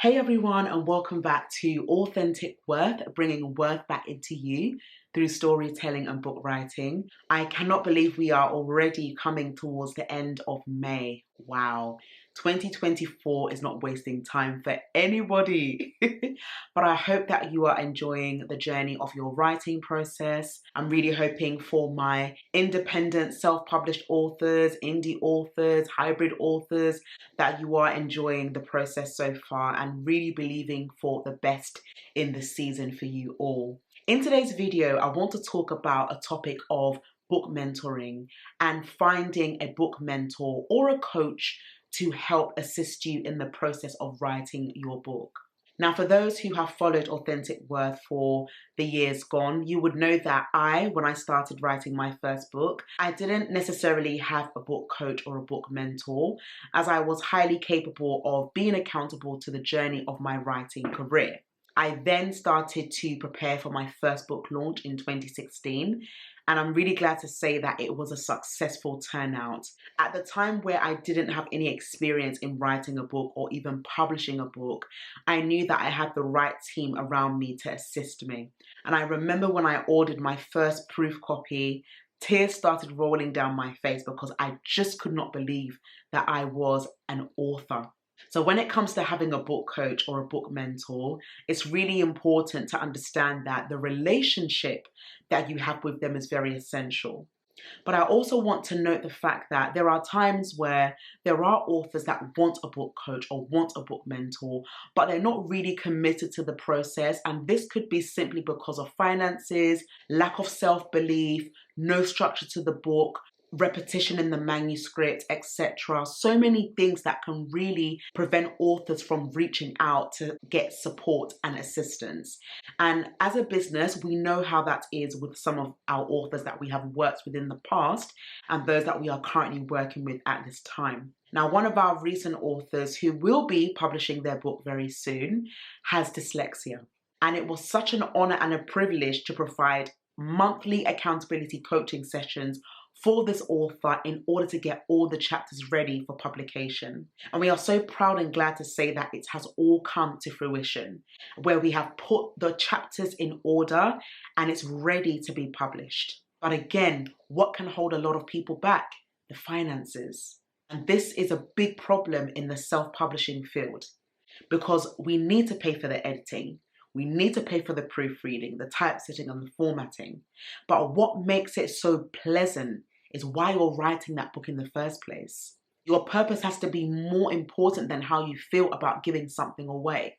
Hey everyone, and welcome back to Authentic Worth, bringing worth back into you through storytelling and book writing. I cannot believe we are already coming towards the end of May. Wow, 2024 is not wasting time for anybody. But I hope that you are enjoying the journey of your writing process. I'm really hoping for my independent self-published authors, indie authors, hybrid authors, that you are enjoying the process so far and really believing for the best in the season for you all. In today's video, I want to talk about a topic of book mentoring and finding a book mentor or a coach to help assist you in the process of writing your book. Now, for those who have followed Authentic Worth for the years gone, you would know that when I started writing my first book, I didn't necessarily have a book coach or a book mentor, as I was highly capable of being accountable to the journey of my writing career. I then started to prepare for my first book launch in 2016, and I'm really glad to say that it was a successful turnout. At the time where I didn't have any experience in writing a book or even publishing a book, I knew that I had the right team around me to assist me. And I remember when I ordered my first proof copy, tears started rolling down my face because I just could not believe that I was an author. So when it comes to having a book coach or a book mentor, it's really important to understand that the relationship that you have with them is very essential. But I also want to note the fact that there are times where there are authors that want a book coach or want a book mentor, but they're not really committed to the process. And this could be simply because of finances, lack of self-belief, no structure to the book, repetition in the manuscript, etc. So many things that can really prevent authors from reaching out to get support and assistance. And as a business, we know how that is with some of our authors that we have worked with in the past and those that we are currently working with at this time. Now, one of our recent authors who will be publishing their book very soon has dyslexia. And it was such an honor and a privilege to provide monthly accountability coaching sessions for this author in order to get all the chapters ready for publication. And we are so proud and glad to say that it has all come to fruition, where we have put the chapters in order and it's ready to be published. But again, what can hold a lot of people back? The finances. And this is a big problem in the self-publishing field because we need to pay for the editing. We need to pay for the proofreading, the typesetting and the formatting. But what makes it so pleasant is why you're writing that book in the first place. Your purpose has to be more important than how you feel about giving something away.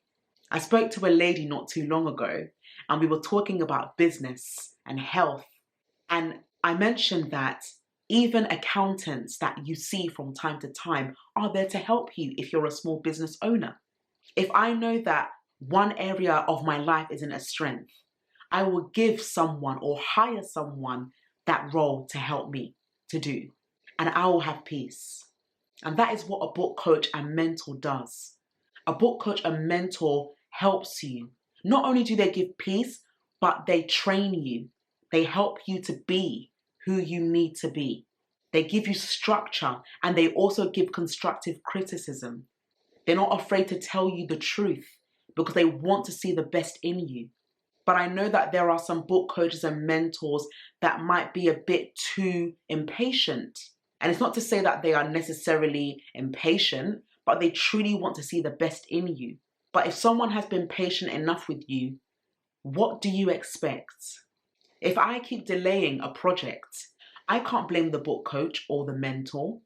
I spoke to a lady not too long ago and we were talking about business and health. And I mentioned that even accountants that you see from time to time are there to help you if you're a small business owner. If I know that one area of my life isn't a strength, I will give someone or hire someone that role to help me to do, and I will have peace. And that is what a book coach and mentor does. A book coach and mentor helps you. Not only do they give peace, but they train you. They help you to be who you need to be. They give you structure and they also give constructive criticism. They're not afraid to tell you the truth because they want to see the best in you. But I know that there are some book coaches and mentors that might be a bit too impatient. And it's not to say that they are necessarily impatient, but they truly want to see the best in you. But if someone has been patient enough with you, what do you expect? If I keep delaying a project, I can't blame the book coach or the mentor.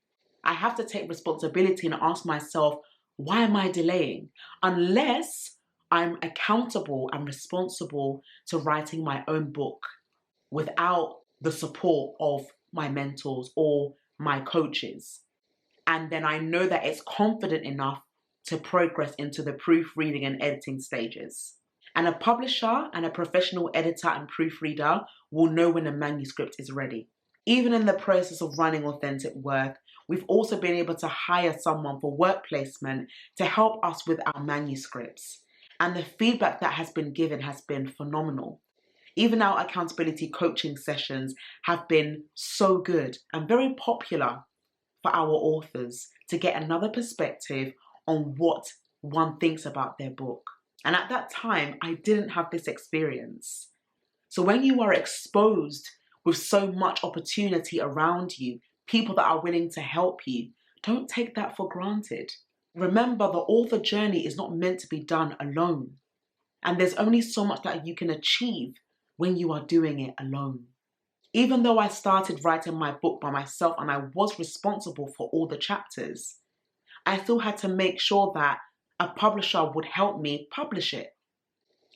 I have to take responsibility and ask myself, why am I delaying? Unless I'm accountable and responsible to writing my own book without the support of my mentors or my coaches. And then I know that it's confident enough to progress into the proofreading and editing stages. And a publisher and a professional editor and proofreader will know when a manuscript is ready. Even in the process of running Authentic Worth, we've also been able to hire someone for work placement to help us with our manuscripts. And the feedback that has been given has been phenomenal. Even our accountability coaching sessions have been so good and very popular for our authors to get another perspective on what one thinks about their book. And at that time, I didn't have this experience. So when you are exposed with so much opportunity around you, people that are willing to help you, don't take that for granted. Remember, the author journey is not meant to be done alone. And there's only so much that you can achieve when you are doing it alone. Even though I started writing my book by myself and I was responsible for all the chapters, I still had to make sure that a publisher would help me publish it.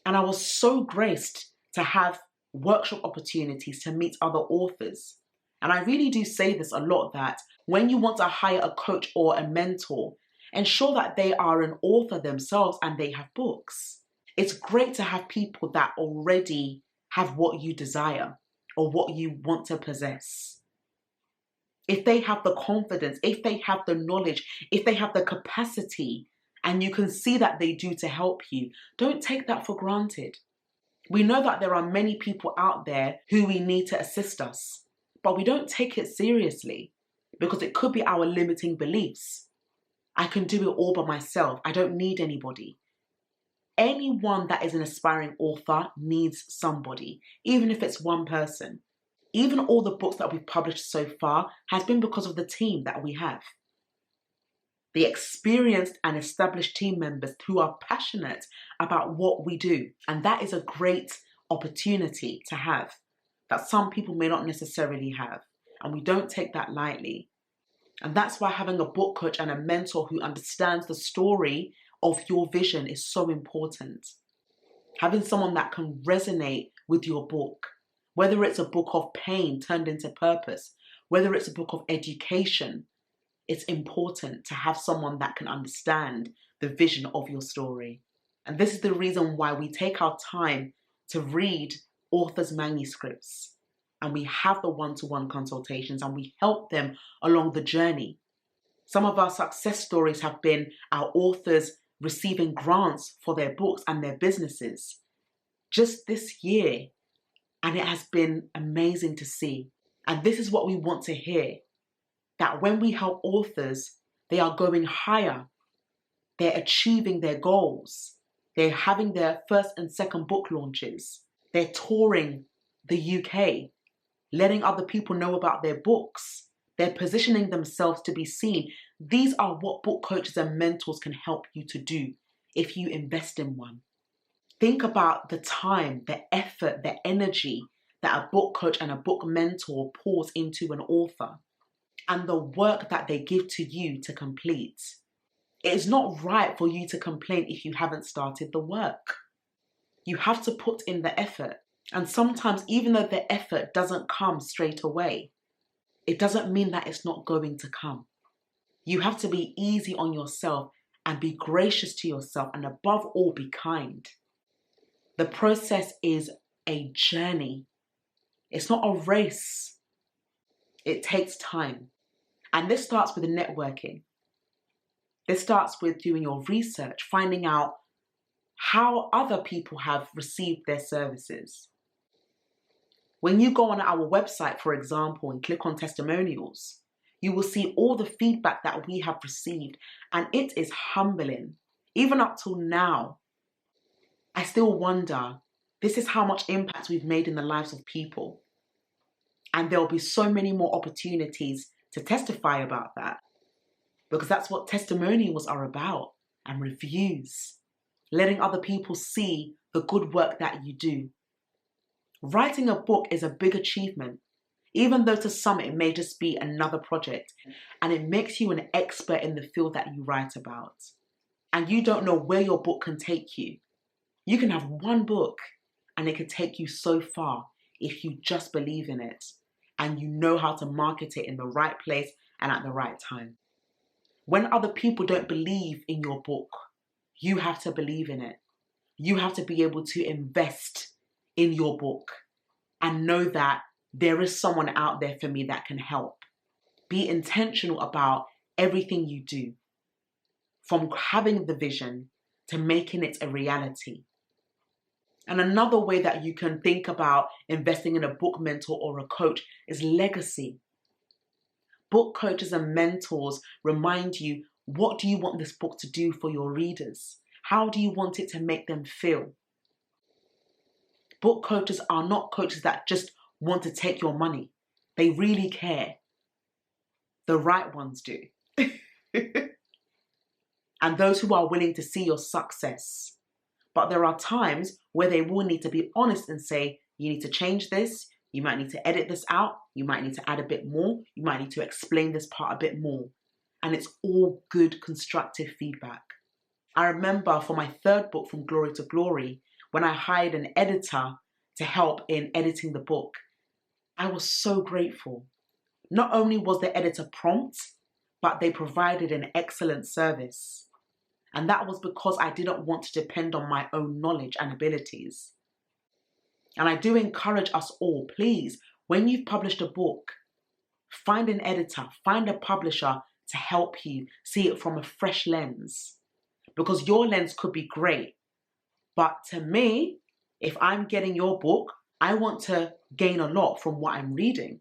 And I was so graced to have workshop opportunities to meet other authors. And I really do say this a lot, that when you want to hire a coach or a mentor, ensure that they are an author themselves and they have books. It's great to have people that already have what you desire or what you want to possess. If they have the confidence, if they have the knowledge, if they have the capacity, and you can see that they do to help you, don't take that for granted. We know that there are many people out there who we need to assist us, but we don't take it seriously because it could be our limiting beliefs. I can do it all by myself. I don't need anybody. Anyone that is an aspiring author needs somebody, even if it's one person. Even all the books that we've published so far has been because of the team that we have. The experienced and established team members who are passionate about what we do. And that is a great opportunity to have that some people may not necessarily have. And we don't take that lightly. And that's why having a book coach and a mentor who understands the story of your vision is so important. Having someone that can resonate with your book, whether it's a book of pain turned into purpose, whether it's a book of education, it's important to have someone that can understand the vision of your story. And this is the reason why we take our time to read authors' manuscripts, and we have the one-to-one consultations, and we help them along the journey. Some of our success stories have been our authors receiving grants for their books and their businesses just this year. And it has been amazing to see. And this is what we want to hear, that when we help authors, they are going higher. They're achieving their goals. They're having their first and second book launches. They're touring the UK, letting other people know about their books. They're positioning themselves to be seen. These are what book coaches and mentors can help you to do if you invest in one. Think about the time, the effort, the energy that a book coach and a book mentor pours into an author and the work that they give to you to complete. It is not right for you to complain if you haven't started the work. You have to put in the effort. And sometimes, even though the effort doesn't come straight away, it doesn't mean that it's not going to come. You have to be easy on yourself and be gracious to yourself, and above all, be kind. The process is a journey. It's not a race. It takes time. And this starts with networking. This starts with doing your research, finding out how other people have received their services. When you go on our website, for example, and click on testimonials, you will see all the feedback that we have received, and it is humbling. Even up till now, I still wonder, this is how much impact we've made in the lives of people. And there'll be so many more opportunities to testify about that, because that's what testimonials are about, and reviews, letting other people see the good work that you do. Writing a book is a big achievement, even though to some it may just be another project, and it makes you an expert in the field that you write about. And you don't know where your book can take you. You can have one book and it can take you so far if you just believe in it and you know how to market it in the right place and at the right time. When other people don't believe in your book, you have to believe in it. You have to be able to invest in your book and know that there is someone out there for me that can help. Be intentional about everything you do, from having the vision to making it a reality. And another way that you can think about investing in a book mentor or a coach is legacy. Book coaches and mentors remind you What do you want this book to do for your readers? How do you want it to make them feel? Book coaches are not coaches that just want to take your money. They really care. The right ones do. And those who are willing to see your success. But there are times where they will need to be honest and say, you need to change this. You might need to edit this out. You might need to add a bit more. You might need to explain this part a bit more. And it's all good, constructive feedback. I remember for my third book, From Glory to Glory, when I hired an editor to help in editing the book, I was so grateful. Not only was the editor prompt, but they provided an excellent service. And that was because I didn't want to depend on my own knowledge and abilities. And I do encourage us all, please, when you've published a book, find an editor, find a publisher to help you see it from a fresh lens. Because your lens could be great. But to me, if I'm getting your book, I want to gain a lot from what I'm reading.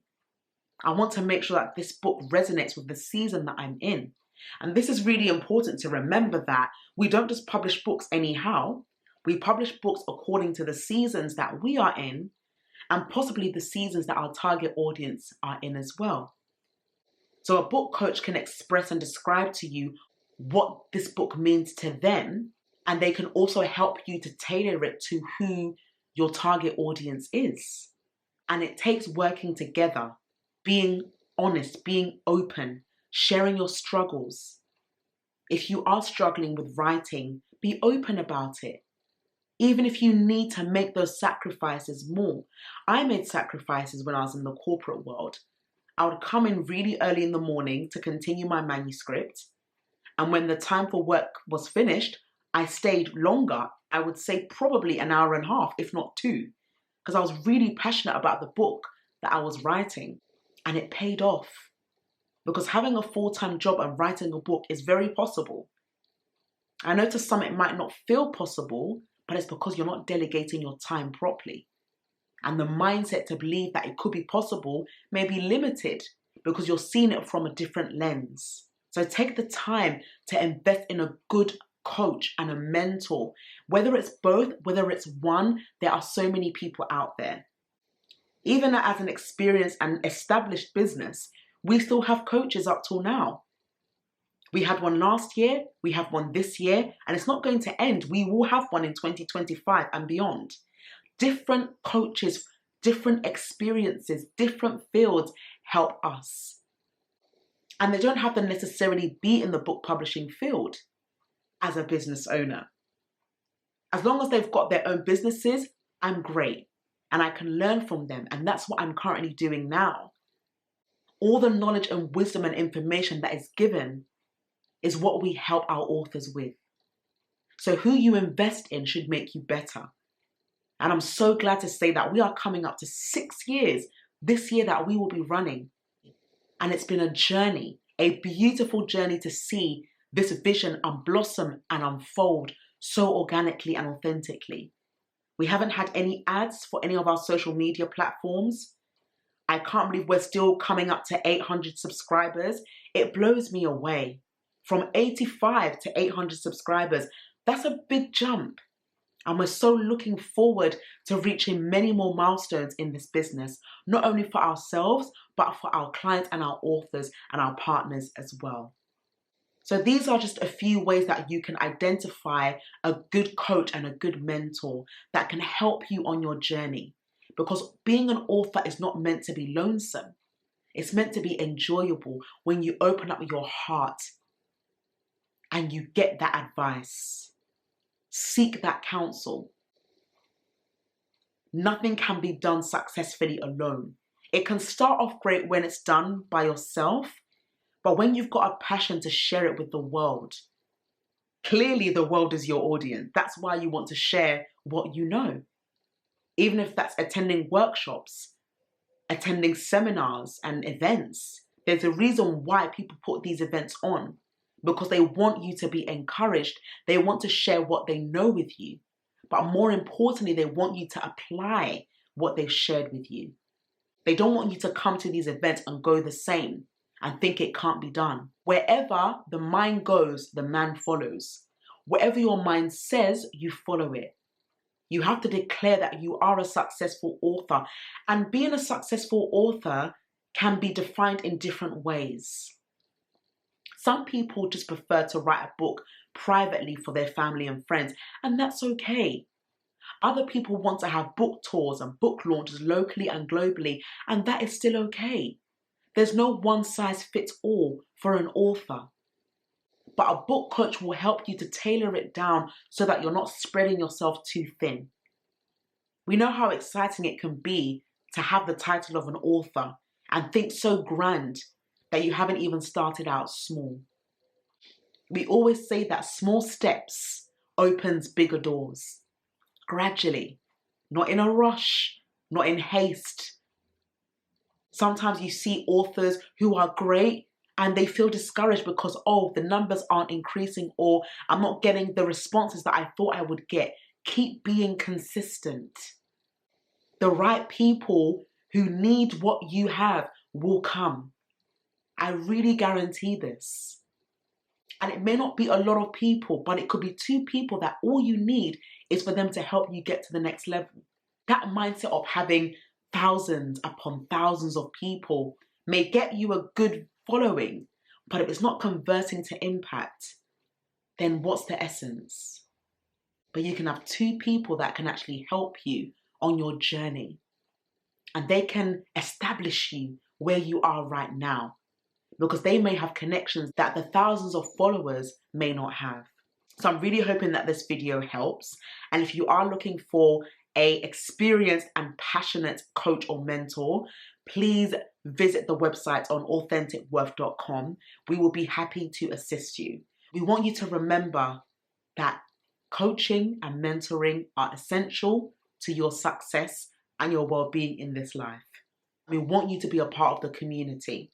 I want to make sure that this book resonates with the season that I'm in. And this is really important to remember, that we don't just publish books anyhow. We publish books according to the seasons that we are in, and possibly the seasons that our target audience are in as well. So a book coach can express and describe to you what this book means to them, and they can also help you to tailor it to who your target audience is. And it takes working together, being honest, being open, sharing your struggles. If you are struggling with writing, be open about it. Even if you need to make those sacrifices more. I made sacrifices when I was in the corporate world. I would come in really early in the morning to continue my manuscript. And when the time for work was finished, I stayed longer. I would say probably an hour and a half, if not 2, because I was really passionate about the book that I was writing. And it paid off. Because having a full-time job and writing a book is very possible. I know to some it might not feel possible, but it's because you're not delegating your time properly. And the mindset to believe that it could be possible may be limited because you're seeing it from a different lens. So take the time to invest in a good coach and a mentor. Whether it's both, whether it's one, there are so many people out there. Even as an experienced and established business, we still have coaches up till now. We had one last year, we have one this year, and it's not going to end. We will have one in 2025 and beyond. Different coaches, different experiences, different fields help us. And they don't have to necessarily be in the book publishing field as a business owner. As long as they've got their own businesses, I'm great. And I can learn from them. And that's what I'm currently doing now. All the knowledge and wisdom and information that is given is what we help our authors with. So who you invest in should make you better. And I'm so glad to say that we are coming up to 6 years this year that we will be running. And it's been a journey, a beautiful journey to see this vision blossom and unfold so organically and authentically. We haven't had any ads for any of our social media platforms. I can't believe we're still coming up to 800 subscribers. It blows me away. From 85 to 800 subscribers, that's a big jump. And we're so looking forward to reaching many more milestones in this business, not only for ourselves, but for our clients and our authors and our partners as well. So these are just a few ways that you can identify a good coach and a good mentor that can help you on your journey. Because being an author is not meant to be lonesome. It's meant to be enjoyable when you open up your heart and you get that advice. Seek that counsel. Nothing can be done successfully alone. It can start off great when it's done by yourself, but when you've got a passion to share it with the world, clearly the world is your audience. That's why you want to share what you know. Even if that's attending workshops, attending seminars and events, there's a reason why people put these events on, because they want you to be encouraged. They want to share what they know with you. But more importantly, they want you to apply what they've shared with you. They don't want you to come to these events and go the same and think it can't be done. Wherever the mind goes, the man follows. Whatever your mind says, you follow it. You have to declare that you are a successful author. And being a successful author can be defined in different ways. Some people just prefer to write a book privately for their family and friends, and that's okay. Other people want to have book tours and book launches locally and globally, and that is still okay. There's no one size fits all for an author. But a book coach will help you to tailor it down so that you're not spreading yourself too thin. We know how exciting it can be to have the title of an author and think so grand that you haven't even started out small. We always say that small steps opens bigger doors. Gradually, not in a rush, not in haste. Sometimes you see authors who are great and they feel discouraged because, oh, the numbers aren't increasing, or I'm not getting the responses that I thought I would get. Keep being consistent. The right people who need what you have will come. I really guarantee this. And it may not be a lot of people, but it could be 2 people that all you need is for them to help you get to the next level. That mindset of having thousands upon thousands of people may get you a good following, but if it's not converting to impact, then what's the essence? But you can have 2 people that can actually help you on your journey, and they can establish you where you are right now, because they may have connections that the thousands of followers may not have. So I'm really hoping that this video helps. And if you are looking for an experienced and passionate coach or mentor, please visit the website on authenticworth.com. We will be happy to assist you. We want you to remember that coaching and mentoring are essential to your success and your well-being in this life. We want you to be a part of the community.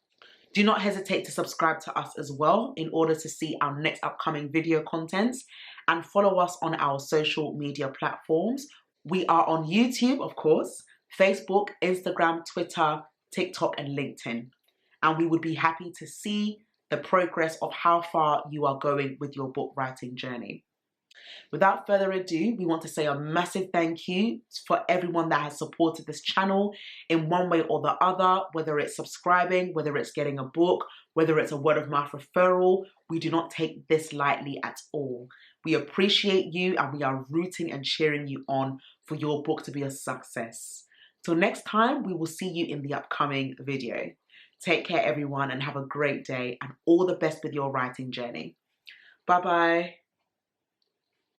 Do not hesitate to subscribe to us as well in order to see our next upcoming video contents, and follow us on our social media platforms. We are on YouTube, of course, Facebook, Instagram, Twitter, TikTok, and LinkedIn. And we would be happy to see the progress of how far you are going with your book writing journey. Without further ado, we want to say a massive thank you for everyone that has supported this channel in one way or the other, whether it's subscribing, whether it's getting a book, whether it's a word of mouth referral. We do not take this lightly at all. We appreciate you, and we are rooting and cheering you on for your book to be a success. Till next time, we will see you in the upcoming video. Take care, everyone, and have a great day, and all the best with your writing journey. Bye-bye.